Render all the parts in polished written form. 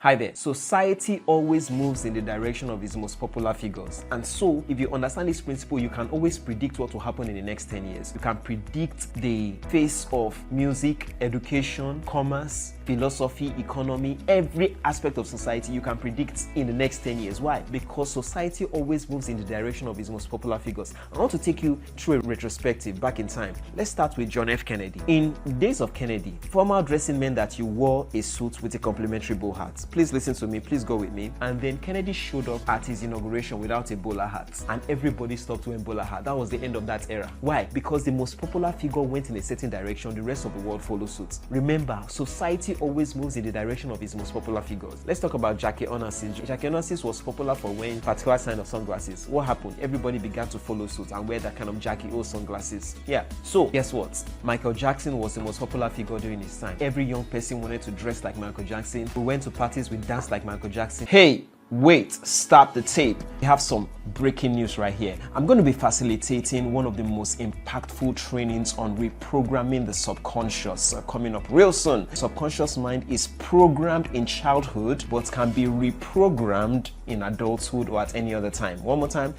Hi there. Society always moves in the direction of its most popular figures. And so, if you understand this principle, you can always predict what will happen in the next 10 years. You can predict the face of music, education, commerce, philosophy, economy, every aspect of society you can predict in the next 10 years. Why? Because society always moves in the direction of its most popular figures. I want to take you through a retrospective back in time. Let's start with John F. Kennedy. In days of Kennedy, formal dressing meant that you wore a suit with a complimentary bow hat. Please listen to me, please go with me. And then Kennedy showed up at his inauguration without a bowler hat, and everybody stopped wearing bowler hat. That was the end of that era. Why? Because the most popular figure went in a certain direction, the rest of the world followed suit. Remember, society always moves in the direction of its most popular figures. Let's talk about Jackie Onassis. Jackie Onassis was popular for wearing particular kind of sunglasses. What happened? Everybody began to follow suit and wear that kind of Jackie O sunglasses. Yeah. So guess what? Michael Jackson was the most popular figure during his time. Every young person wanted to dress like Michael Jackson. We went to parties, we danced like Michael Jackson. Hey, wait, stop the tape. We have some breaking news right here. I'm going to be facilitating one of the most impactful trainings on reprogramming the subconscious coming up real soon. Subconscious mind is programmed in childhood but can be reprogrammed in adulthood or at any other time. One more time.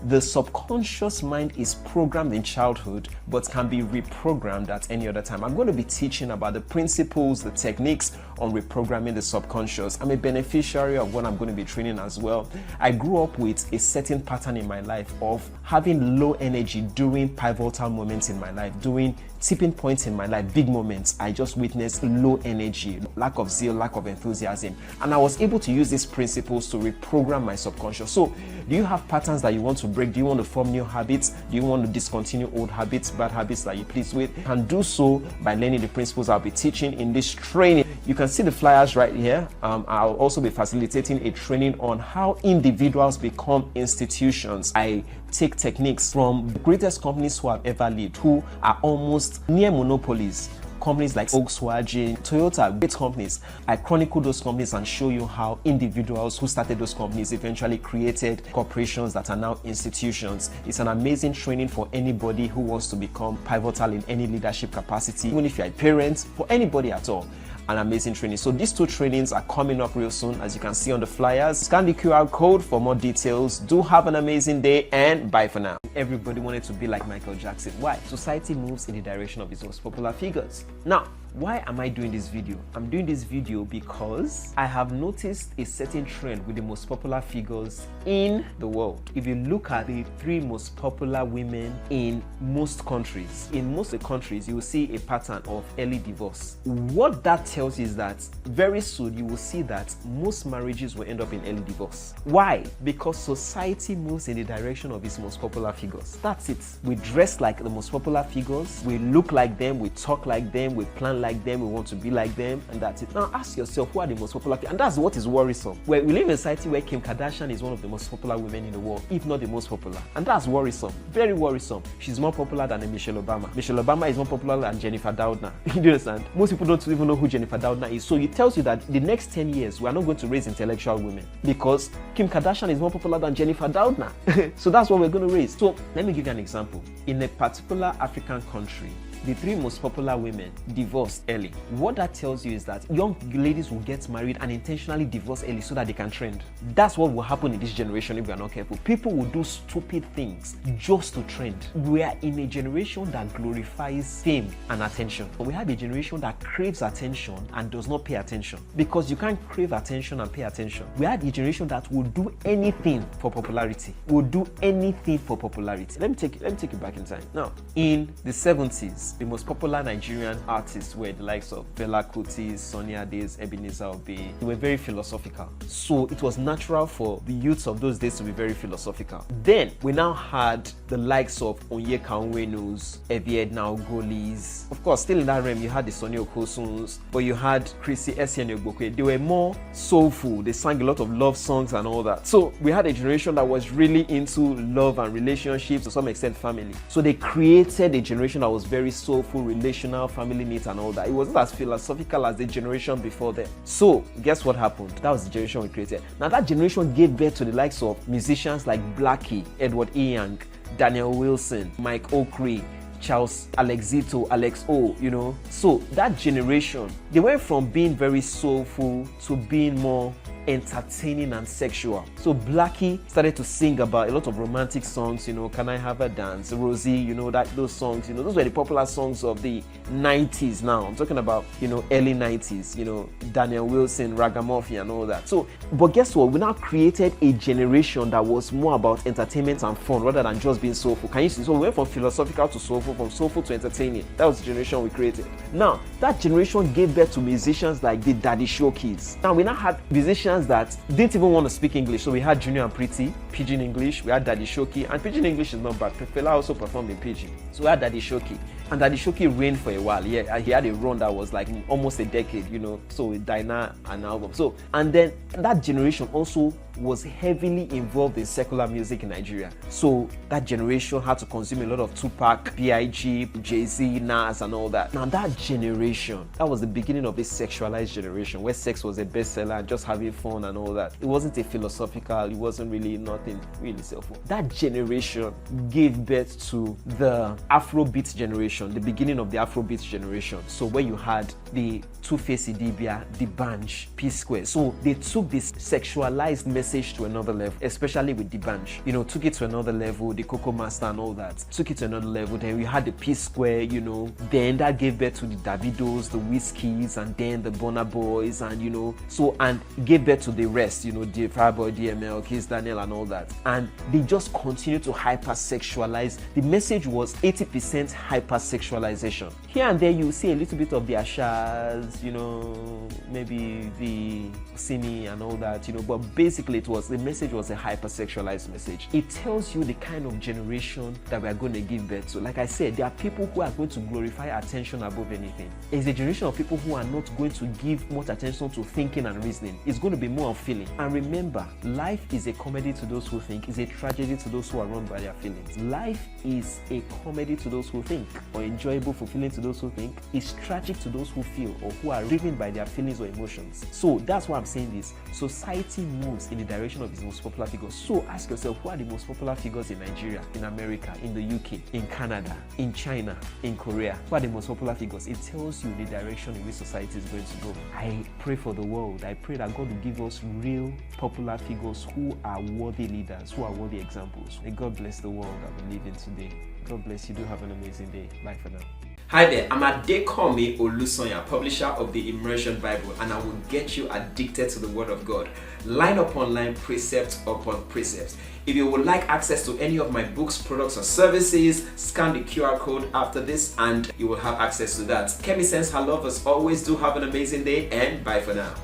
The subconscious mind is programmed in childhood but can be reprogrammed at any other time. I'm going to be teaching about the principles, the techniques on reprogramming the subconscious. I'm a beneficiary of what I'm going to be training as well. I grew up with a certain pattern in my life of having low energy during pivotal moments in my life, during tipping points in my life, big moments. I just witnessed low energy, lack of zeal, lack of enthusiasm. And I was able to use these principles to reprogram my subconscious. So, do you have patterns that you want to break? Do you want to form new habits? Do you want to discontinue old habits, bad habits that you're pleased with? You can do so by learning the principles I'll be teaching in this training. You can see the flyers right here. I'll also be facilitating a training on how individuals become institutions. I take techniques from the greatest companies who have ever lived, who are almost near monopolies. Companies like Volkswagen, Toyota, great companies. I chronicle those companies and show you how individuals who started those companies eventually created corporations that are now institutions. It's an amazing training for anybody who wants to become pivotal in any leadership capacity, even if you're a parent, for anybody at all. An amazing training. So these two trainings are coming up real soon, as you can see on the flyers. Scan the QR code for more details. Do have an amazing day and bye for now. Everybody wanted to be like Michael Jackson. Why? Society moves in the direction of its most popular figures. Now, why am I doing this video? I'm doing this video because I have noticed a certain trend with the most popular figures in the world. If you look at the 3 most popular women in most countries, in most of the countries, you will see a pattern of early divorce. What that tells you is that very soon you will see that most marriages will end up in early divorce. Why? Because society moves in the direction of its most popular figures. That's it. We dress like the most popular figures, we look like them, we talk like them, we plan like them, we want to be like them, and that's it. Now ask yourself, who are the most popular people? And that's what is worrisome. We live in a society where Kim Kardashian is one of the most popular women in the world, if not the most popular. And that's worrisome, very worrisome. She's more popular than Michelle Obama. Michelle Obama is more popular than Jennifer Doudna. You understand? Most people don't even know who Jennifer Doudna is. So it tells you that the next 10 years, we are not going to raise intellectual women because Kim Kardashian is more popular than Jennifer Doudna. So that's what we're going to raise. So let me give you an example. In a particular African country, the 3 most popular women divorced early. What that tells you is that young ladies will get married and intentionally divorce early so that they can trend. That's what will happen in this generation if we are not careful. People will do stupid things just to trend. We are in a generation that glorifies fame and attention. We have a generation that craves attention and does not pay attention. Because you can't crave attention and pay attention. We have a generation that will do anything for popularity. Will do anything for popularity. Let me take you back in time. Now, in the 70s, the most popular Nigerian artists were the likes of Fela Kuti, Sunny Ade, Ebenezer Obey. They were very philosophical. So it was natural for the youths of those days to be very philosophical. Then we now had the likes of Onyeka Onwenu's, Evie Edna Ogoli's. Of course, still in that realm, you had the Sonny Okosun's, but you had Chrissy Etienne Ogbokwe. They were more soulful. They sang a lot of love songs and all that. So we had a generation that was really into love and relationships, to some extent family. So they created a generation that was very soulful, relational, family needs and all that. It wasn't as philosophical as the generation before them. So guess what happened? That was the generation we created. Now that generation gave birth to the likes of musicians like Blackie, Edward E. Young, Daniel Wilson, Mike Okri, Charles Alexito, Alex O, you know. So that generation, they went from being very soulful to being more entertaining and sexual. So Blackie started to sing about a lot of romantic songs, you know, Can I Have a Dance, Rosie, you know, those songs, you know, those were the popular songs of the 90s now. I'm talking about, you know, early 90s, you know, Daniel Wilson, Ragamuffin and all that. So, but guess what? We now created a generation that was more about entertainment and fun rather than just being soulful. Can you see? So we went from philosophical to soulful, from soulful to entertaining. That was the generation we created. Now, that generation gave birth to musicians like the Daddy Show Kids. Now, we now had musicians that didn't even want to speak English. So we had Junior and Pretty, Pidgin English, we had Daddy Shoki, and Pidgin English is not bad. Fela also performed in Pidgin. So we had Daddy Shoki. And Daddy Shoki reigned for a while. Yeah, he had a run that was like almost a decade, you know. So with Dinah, an album. So, and then that generation also was heavily involved in secular music in Nigeria. So that generation had to consume a lot of Tupac, B.I.G., Jay-Z, Nas, and all that. Now that generation, that was the beginning of this sexualized generation where sex was a bestseller and just having fun and all that. It wasn't a philosophical, it wasn't really nothing really self-fun. That generation gave birth to the Afrobeat generation, the beginning of the Afrobeat generation. So where you had the Two-Face Idibia, the Banj, P-Square. So they took this sexualized message to another level, especially with the Banj. You know, took it to another level, the Coco Master and all that. Took it to another level. Then we had the P-Square, you know. Then that gave birth to the Davidos, the Wizkids, and then the Burna Boys, and you know, so, and gave birth to the rest, you know, the Fireboy, DML, Kiss Daniel, and all that. And they just continue to hypersexualize. The message was 80% hypersexualization. Here and there, you see a little bit of the Ashas, you know, maybe the Simi and all that, you know, but basically the message was a hypersexualized message. It tells you the kind of generation that we are going to give birth to. Like I said, there are people who are going to glorify attention above anything. It's a generation of people who are not going to give much attention to thinking and reasoning. It's going to be more of feeling. And remember, life is a comedy to those who think, it's a tragedy to those who are run by their feelings. Life is a comedy to those who think, or enjoyable, fulfilling to those who think. It's tragic to those who feel, or who are driven by their feelings or emotions. So that's why I'm saying this. Society moves in the direction of its most popular figures. So ask yourself, who are the most popular figures in Nigeria, in America, in the UK, in Canada, in China, in Korea? Who are the most popular figures? It tells you the direction in which society is going to go. I pray for the world. I pray that God will give us real popular figures who are worthy leaders, who are worthy examples. May God bless the world that we live in today. God bless you. Do have an amazing day. Bye for now. Hi there, I'm Adekomi Olusonya, publisher of the Immersion Bible, and I will get you addicted to the Word of God, line upon line, precept upon precept. If you would like access to any of my books, products, or services, scan the QR code after this and you will have access to that. Kemi sends her love as always. Do have an amazing day and bye for now.